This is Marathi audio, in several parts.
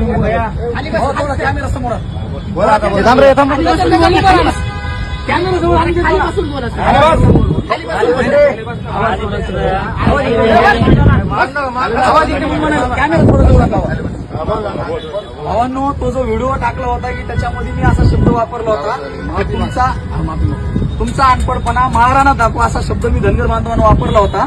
कॅमेरा समोर भावांनो, तो जो व्हिडिओ टाकला होता की त्याच्यामध्ये मी असा शब्द वापरला होता की तुमचा अनपडपणा महाराणा दाखवा असा शब्द मी धनगर बांधवांना वापरला होता.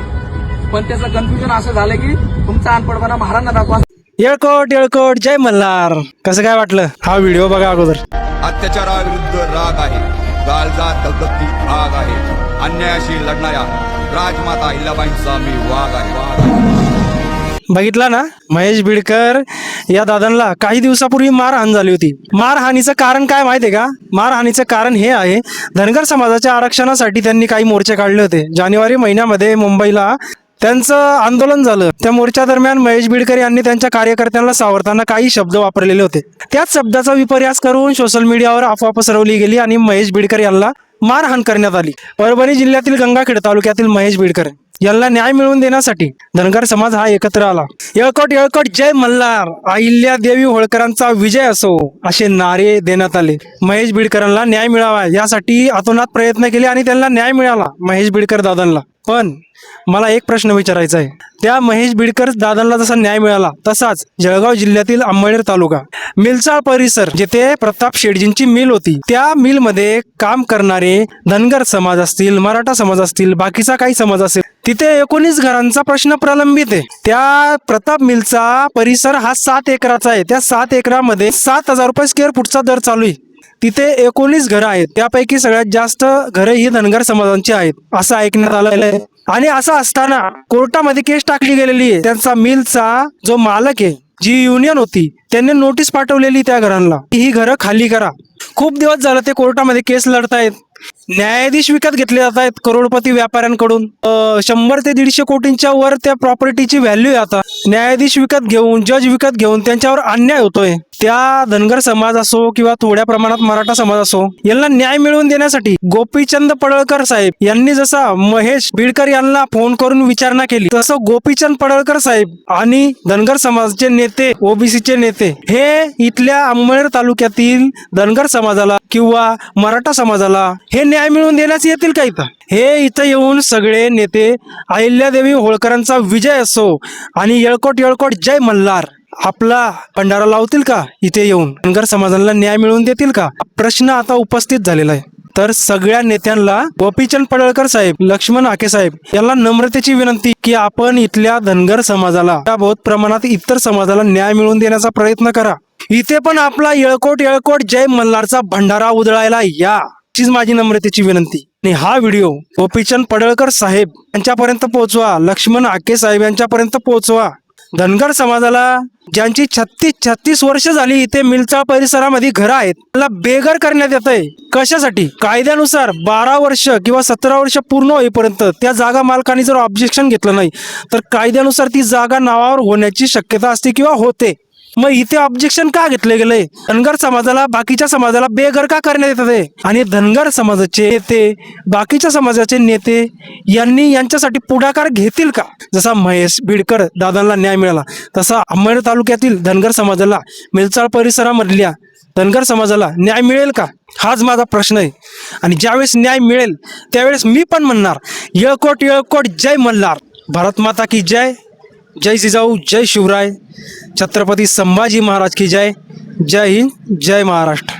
पण त्याचं कन्फ्युजन असं झालं की तुमचा अनपडपणा महाराणा दाखवा. येळकोट येळकोट जय मल्हार. कसं काय वाटलं हा व्हिडिओ बघा अगोदर. अत्याचाराविरुद्ध राग आहे, काळजात दगदगती आग आहे, अन्यायाशी लढणाऱ्या राजमाता अहिल्याबाईंचा मी वाघ आहे. बघितला ना, महेश बिडकर या दादांना काही दिवसापूर्वी मारहाण झाली होती. मारहाणीचं कारण काय माहितीये का? मारहाणीचं कारण हे आहे, धनगर समाजाच्या आरक्षणासाठी त्यांनी काही मोर्चे काढले होते. जानेवारी महिन्यामध्ये मुंबईला त्यांचं आंदोलन झालं. त्या मोर्चा दरम्यान महेश बिडकर यांनी त्यांच्या कार्यकर्त्यांना सावरताना काही शब्द वापरलेले होते. त्याच शब्दाचा विपर्यास करून सोशल मीडियावर अफवा पसरवली गेली आणि महेश बिडकर यांना मारहाण करण्यात आली. परभणी जिल्ह्यातील गंगाखेड तालुक्यातील महेश बिडकर यांना न्याय मिळवून देण्यासाठी धनगर समाज हा एकत्र आला. येळकोट येळकोट जय मल्हार, अहिल्या देवी होळकरांचा विजय असो असे नारे देण्यात आले. महेश बिडकरांना न्याय मिळावा यासाठी अतोनात प्रयत्न केले आणि त्यांना न्याय मिळाला महेश बिडकर दादांना. पण मला एक प्रश्न विचारायचा आहे, त्या महेश बिडकर दादांना जसा न्याय मिळाला तसाच जळगाव जिल्ह्यातील अंमळनेर तालुका मिलचाळ परिसर जिथे प्रताप शेटजींची मिल होती, त्या मिल मध्ये काम करणारे धनगर समाज असतील, मराठा समाज असतील, बाकीचा काही समाज असेल, तिथे 19 घरांचा प्रश्न प्रलंबित आहे. त्या प्रताप मिलचा परिसर हा 7 एकराचा आहे. त्या 7 एकरामध्ये 7,000 रुपये स्क्वेअर फुटचा दर चालू आहे. तिथे 19 घरं आहेत. त्यापैकी सगळ्यात जास्त घरं ही धनगर समाजांची आहेत असं ऐकण्यात आलेलं आहे. आणि असं असताना कोर्टामध्ये केस टाकली गेलेली आहे. त्यांचा मिलचा जो मालक आहे, जी युनियन होती, त्यांनी नोटीस पाठवलेली त्या घरांना, ही घरं खाली करा. खूप दिवस झालं ते कोर्टामध्ये केस लढतायत. न्यायाधीश विकत घेतले जात आहेत करोडपती व्यापाऱ्यांकडून. 100 ते 150 कोटींच्या वर त्या प्रॉपर्टीची व्हॅल्यू आहे. आता न्यायाधीश विकत घेऊन, जज विकत घेऊन त्यांच्यावर अन्याय होतोय. त्या धनगर समाज असो किंवा थोड्या प्रमाणात मराठा समाज असो, यांना न्याय मिळवून देण्यासाठी गोपीचंद पडळकर साहेब यांनी जसा महेश बिडकर यांना फोन करून विचारणा केली, तसं गोपीचंद पडळकर साहेब आणि धनगर समाजाचे नेते, ओबीसीचे नेते हे इथल्या अंमळनेर तालुक्यातील धनगर समाजाला किंवा मराठा समाजाला हे न्याय मिळवून देण्यास येतील का? इथं हे इथं येऊन सगळे नेते अहिल्यादेवी होळकरांचा विजय असो आणि येळकोट येळकोट जय मल्हार आपला भंडारा लावतील का? इथे येऊन धनगर समाजाला न्याय मिळवून देतील का? प्रश्न आता उपस्थित झालेला आहे. तर सगळ्या नेत्यांना, गोपीचंद पडळकर साहेब, लक्ष्मण आके साहेब यांना नम्रतेची विनंती की आपण इथल्या धनगर समाजाला, बहुत प्रमाणात इतर समाजाला न्याय मिळवून देण्याचा प्रयत्न करा. इथे पण आपला येळकोट येळकोट जय मल्हारचा भंडारा उधळायला या, हीच माझी नम्रतेची विनंती. आणि हा व्हिडिओ गोपीचंद पडळकर साहेब यांच्यापर्यंत पोहोचवा, लक्ष्मण आके साहेब यांच्यापर्यंत पोहोचवा. धनगर समाजाला ज्यांची 36 वर्ष झाली इथे मिलचा परिसरामध्ये घरं आहेत, त्याला बेघर करण्यात येत आहे. कशासाठी? कायद्यानुसार 12 वर्ष किंवा 17 वर्ष पूर्ण होईपर्यंत त्या जागा मालकांनी जर ऑब्जेक्शन घेतलं नाही तर कायद्यानुसार ती जागा नावावर होण्याची शक्यता असते किंवा होते. मग इथे ऑब्जेक्शन का घेतले गेले? धनगर समाजाला, बाकीच्या समाजाला बेघर का करण्यात येत आहे? आणि धनगर समाजाचे नेते, बाकीच्या समाजाचे नेते यांनी यांच्यासाठी पुढाकार घेतील का? जसा महेश बिडकर दादांना न्याय मिळाला तसा अंमळनेर तालुक्यातील धनगर समाजाला, मिलचाळ परिसरामधल्या धनगर समाजाला न्याय मिळेल का? हाच माझा प्रश्न आहे. आणि ज्यावेळेस न्याय मिळेल त्यावेळेस मी पण म्हणणार, येळकोट येळकोट जय मल्हार, भारत माता की जय, जय जिजाऊ, जय शिवराय, छत्रपती संभाजी महाराज की जय. जय हिंद, जय महाराष्ट्र.